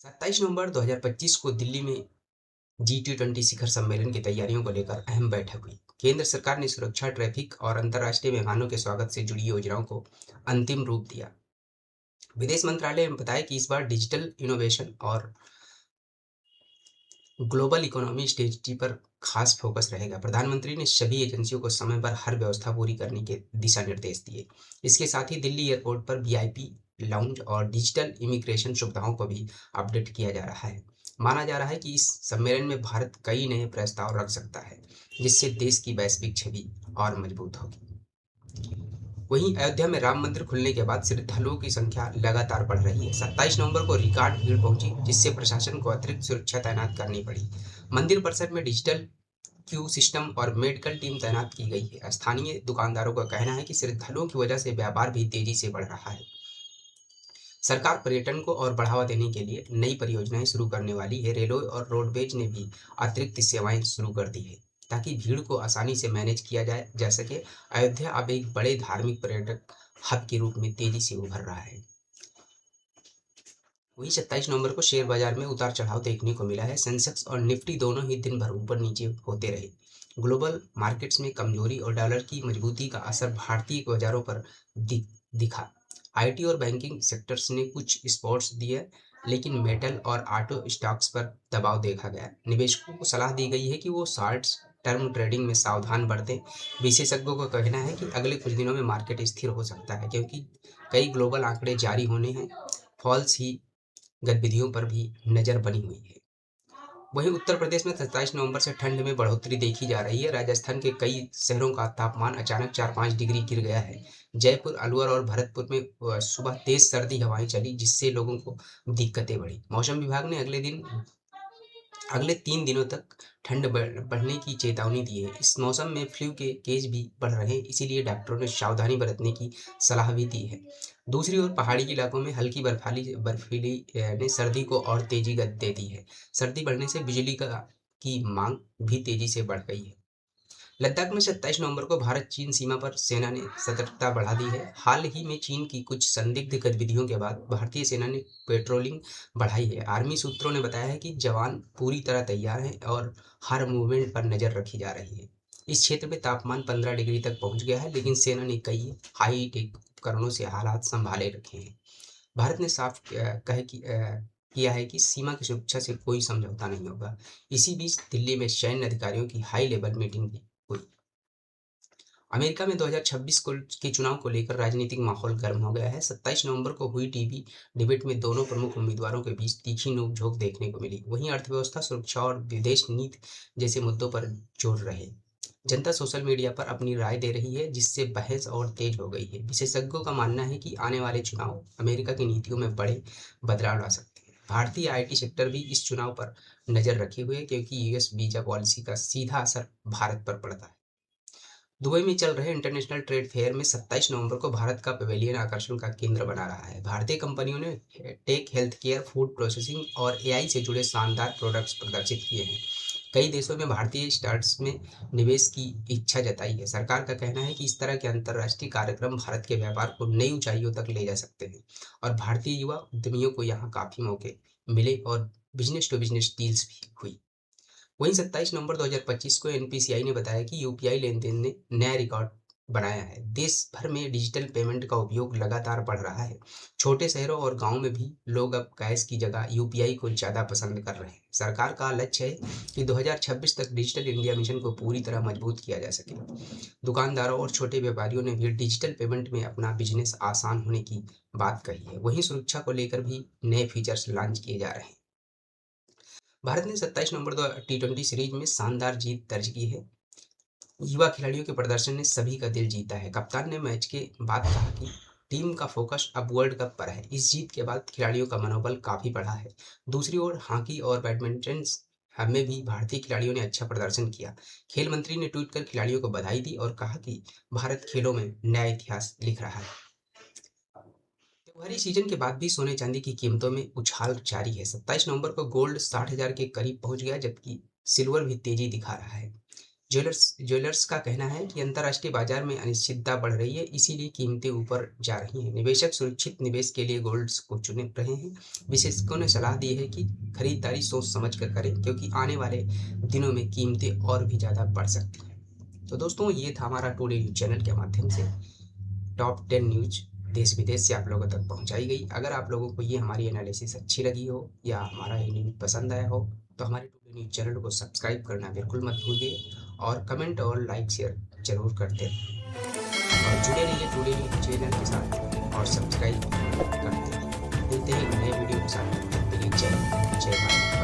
27 नवंबर 2025 को दिल्ली में G20 शिखर सम्मेलन की तैयारियों को लेकर अहम बैठक हुई। केंद्र सरकार ने सुरक्षा, ट्रैफिक और अंतर्राष्ट्रीय मेहमानों के स्वागत से जुड़ी योजनाओं को अंतिम रूप दिया। विदेश मंत्रालय ने बताया कि इस बार डिजिटल इनोवेशन और ग्लोबल इकोनॉमी स्ट्रेटजी पर खास फोकस रहेगा। प्रधानमंत्री ने सभी एजेंसियों को समय पर हर व्यवस्था पूरी करने के दिशा निर्देश दिए। इसके साथ ही दिल्ली एयरपोर्ट पर वीआईपी लाउंज और डिजिटल इमिग्रेशन सुविधाओं को भी अपडेट किया जा रहा है। माना जा रहा है कि इस सम्मेलन में भारत कई नए प्रस्ताव रख सकता है, जिससे देश की वैश्विक छवि और मजबूत होगी। वहीं अयोध्या में राम मंदिर खुलने के बाद श्रद्धालुओं की संख्या लगातार बढ़ रही है। 27 नवंबर को रिकॉर्ड भीड़ पहुंची, जिससे प्रशासन को अतिरिक्त सुरक्षा तैनात करनी पड़ी। मंदिर परिसर में डिजिटल क्यू सिस्टम और मेडिकल टीम तैनात की गई है। स्थानीय दुकानदारों का कहना है कि श्रद्धालुओं की वजह से व्यापार भी तेजी से बढ़ रहा है। सरकार पर्यटन को और बढ़ावा देने के लिए नई परियोजनाएं शुरू करने वाली है। रेलवे और रोडवेज ने भी अतिरिक्त सेवाएं शुरू कर दी है, ताकि भीड़ को आसानी से मैनेज किया जा सके। अयोध्या अब एक बड़े धार्मिक पर्यटक हब के रूप में तेजी से उभर रहा है। वहीं 27 नवंबर को शेयर बाजार में उतार चढ़ाव देखने को मिला है। सेंसेक्स और निफ्टी दोनों ही दिन भर ऊपर नीचे होते रहे। ग्लोबल मार्केट्स में कमजोरी और डॉलर की मजबूती का असर भारतीय बाजारों पर दिखा। आईटी और बैंकिंग सेक्टर्स ने कुछ स्पॉट्स दिए, लेकिन मेटल और ऑटो स्टॉक्स पर दबाव देखा गया। निवेशकों को सलाह दी गई है कि वो शॉर्ट टर्म ट्रेडिंग में सावधान बरतें। विशेषज्ञों का कहना है कि अगले कुछ दिनों में मार्केट स्थिर हो सकता है, क्योंकि कई ग्लोबल आंकड़े जारी होने हैं। फॉल्स ही गतिविधियों पर भी नजर बनी हुई है। वहीं उत्तर प्रदेश में 27 नवंबर से ठंड में बढ़ोतरी देखी जा रही है। राजस्थान के कई शहरों का तापमान अचानक 4-5 डिग्री गिर गया है। जयपुर, अलवर और भरतपुर में सुबह तेज सर्दी हवाएं चली, जिससे लोगों को दिक्कतें बढ़ी। मौसम विभाग ने अगले 3 दिनों तक ठंड बढ़ने की चेतावनी दी है। इस मौसम में फ्लू के केस भी बढ़ रहे हैं, इसीलिए डॉक्टरों ने सावधानी बरतने की सलाह भी दी है। दूसरी ओर पहाड़ी इलाकों में हल्की बर्फीली ने सर्दी को और तेजी दे दी है। सर्दी बढ़ने से बिजली की मांग भी तेजी से बढ़ गई है। लद्दाख में 27 नवंबर को भारत चीन सीमा पर सेना ने सतर्कता बढ़ा दी है। हाल ही में चीन की कुछ संदिग्ध गतिविधियों के बाद भारतीय सेना ने पेट्रोलिंग बढ़ाई है। आर्मी सूत्रों ने बताया है कि जवान पूरी तरह तैयार हैं और हर मूवमेंट पर नजर रखी जा रही है। इस क्षेत्र में तापमान 15 डिग्री तक पहुंच गया है, लेकिन सेना ने कई हाई टेक उपकरणों से हालात संभाले रखे हैं। भारत ने साफ किया है कि सीमा की सुरक्षा से कोई समझौता नहीं होगा। इसी बीच दिल्ली में सैन्य अधिकारियों की हाई लेवल मीटिंग भी हुई। अमेरिका में 2026 के चुनाव को लेकर राजनीतिक माहौल गर्म हो गया है। 27 नवंबर को हुई टीवी डिबेट में दोनों प्रमुख उम्मीदवारों के बीच तीखी नोक-झोंक देखने को मिली। वहीं अर्थव्यवस्था, सुरक्षा और विदेश नीति जैसे मुद्दों पर जोर रहे। जनता सोशल मीडिया पर अपनी राय दे रही है, जिससे बहस और तेज हो गई है। विशेषज्ञों का मानना है कि आने वाले चुनाव अमेरिका की नीतियों में बड़े बदलाव ला सकते हैं। भारतीय आईटी सेक्टर भी इस चुनाव पर नजर रखे हुए है, क्योंकि यूएस वीजा पॉलिसी का सीधा असर भारत पर पड़ता है। दुबई में चल रहे इंटरनेशनल ट्रेड फेयर में 27 नवंबर को भारत का पवेलियन आकर्षण का केंद्र बना रहा है। भारतीय कंपनियों ने tech, health care, food processing और एआई से जुड़े शानदार प्रोडक्ट्स प्रदर्शित किए हैं। कई देशों में भारतीय स्टार्टअप्स में निवेश की इच्छा जताई है। सरकार का कहना है कि इस तरह के अंतर्राष्ट्रीय कार्यक्रम भारत के व्यापार को नई ऊंचाइयों तक ले जा सकते हैं और भारतीय युवा उद्यमियों को यहाँ काफी मौके मिले और बिजनेस टू बिजनेस डील्स भी हुई। वहीं 27 नवंबर 2025 को एनपीसीआई ने बताया कि यूपीआई लेन-देन ने नया रिकॉर्ड बनाया है। देश भर में डिजिटल पेमेंट का उपयोग लगातार बढ़ रहा है। छोटे शहरों और गांवों में भी लोग अब कैश की जगह यूपीआई को ज़्यादा पसंद कर रहे हैं। सरकार का लक्ष्य है कि 2026 तक डिजिटल इंडिया मिशन को पूरी तरह मजबूत किया जा सके। दुकानदारों और छोटे व्यापारियों ने भी डिजिटल पेमेंट में अपना बिजनेस आसान होने की बात कही है। वहीं सुरक्षा को लेकर भी नए फीचर्स लॉन्च किए जा रहे हैं। भारत ने 27 नवंबर टी20 सीरीज में शानदार जीत दर्ज की है। युवा खिलाड़ियों के प्रदर्शन ने सभी का दिल जीता है। कप्तान ने मैच के बाद कहा कि टीम का फोकस अब वर्ल्ड कप पर है। इस जीत के बाद खिलाड़ियों का मनोबल काफी बढ़ा है। दूसरी ओर हॉकी और बैडमिंटन में भी भारतीय खिलाड़ियों ने अच्छा प्रदर्शन किया। खेल मंत्री ने ट्वीट कर खिलाड़ियों को बधाई दी और कहा कि भारत खेलों में नया इतिहास लिख रहा है। त्योहारी सीजन के बाद भी सोने चांदी की कीमतों में उछाल जारी है। 27 नवंबर को गोल्ड 60,000 के करीब पहुंच गया, जबकि सिल्वर भी तेजी दिखा रहा है। ज्वेलर्स का कहना है कि अंतर्राष्ट्रीय बाजार में अनिश्चितता बढ़ रही है, इसीलिए कीमतें ऊपर जा रही हैं। निवेशक सुरक्षित निवेश के लिए गोल्ड को चुन रहे हैं। विशेषज्ञों ने सलाह दी है कि खरीदारी सोच समझ कर करें, क्योंकि आने वाले दिनों में कीमतें और भी ज़्यादा बढ़ सकती हैं। तो दोस्तों, ये था हमारा टुडे न्यूज़ चैनल के माध्यम से टॉप 10 न्यूज़ देश विदेश से आप लोगों तक पहुंचाई गई। अगर आप लोगों को ये हमारी एनालिसिस अच्छी लगी हो या हमारा ये न्यूज़ पसंद आया हो, तो हमारे टुडे न्यूज़ चैनल को सब्सक्राइब करना बिल्कुल मत भूलिए और कमेंट और लाइक शेयर जरूर करते रहें और जुड़े रहिए टुडे न्यूज़ चैनल के साथ और सब्सक्राइब करते रहिए। मिलते हैं एक नए वीडियो के साथ। तब तक के लिए जय हिंद, जय भारत।